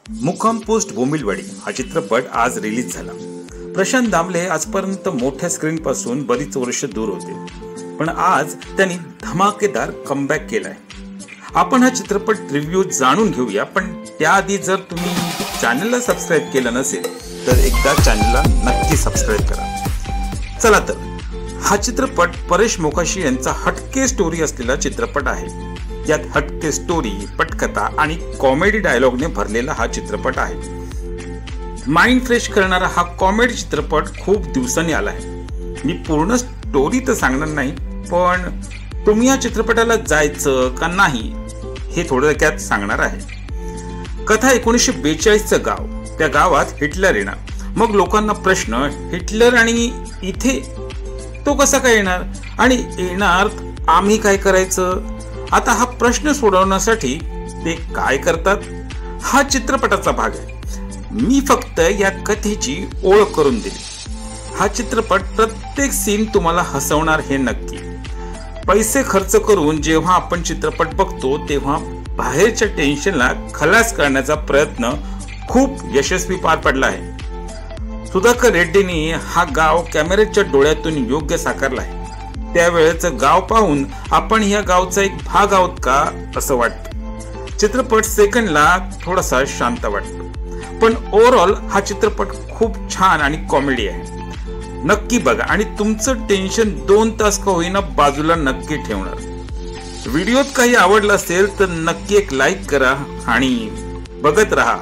मुक्काम पोस्ट बोंबिलवाडी हा चित्रपट आज रिलीज झाला। प्रशांत दामले आजपर्यंत मोठ्या स्क्रीन पासून बरीच वर्ष दूर होते, पण आज त्यांनी धमाकेदार कमबॅक केलाय। आपण हा चित्रपट रिव्ह्यू जाणून घेऊया, पण त्याआधी जर तुम्ही चॅनलला सबस्क्राइब केलं नसेल तर एकदा चॅनलला नक्की सबस्क्राइब करा। चला तर, हा चित्रपट परेश मोकाशी यांचा हटके स्टोरी असलेला चित्रपट आहे। यात हटके स्टोरी, पटकथा आणि कॉमेडी डायलॉगने भरलेला हा चित्रपट आहे। माइंड फ्रेश करणारा हा कॉमेडी चित्रपट खूप दिवसांनी आला आहे। मी पूर्ण स्टोरी तर सांगणार नाही, पण तुम्ही या चित्रपटाला जायचं का नाही हे थोडक्यात सांगणार आहे। कथा 1942चं गाव, त्या गावात हिटलर येणार। मग लोकांना प्रश्न, हिटलर आणि इथे तो कसा काय येणार, आणि येणार आम्ही काय करायचं? आता हा प्रश्न सोडवण्यासाठी ते काय करतात हा चित्रपटाचा भाग आहे। मी फक्त या कथेची ओळख करून दिली। हा चित्रपट प्रत्येक सीन तुम्हाला हसवणार हे नक्की। पैसे खर्च करून जेव्हा आपण चित्रपट बघतो तेव्हा बाहेरच्या टेन्शनला खलास करण्याचा प्रयत्न खूप यशस्वी पार पडला आहे। सुधाकर रेड्डींनी हा गाव कॅमेऱ्याच्या डोळ्यातून योग्य साकारला आहे। त्यावेळेचं गाव पाहून आपण या गावचा एक भाग आहोत का असं वाटतं। चित्रपट सेकंडला थोडासा शांत वाटतो, पण ओव्हरऑल हा चित्रपट खूप छान आणि कॉमेडी आहे। नक्की बघा आणि तुमचं टेन्शन 2 तास का होईना बाजूला नक्की ठेवणार। व्हिडिओत काही आवडला असेल तर नक्की एक लाईक करा आणि बघत राहा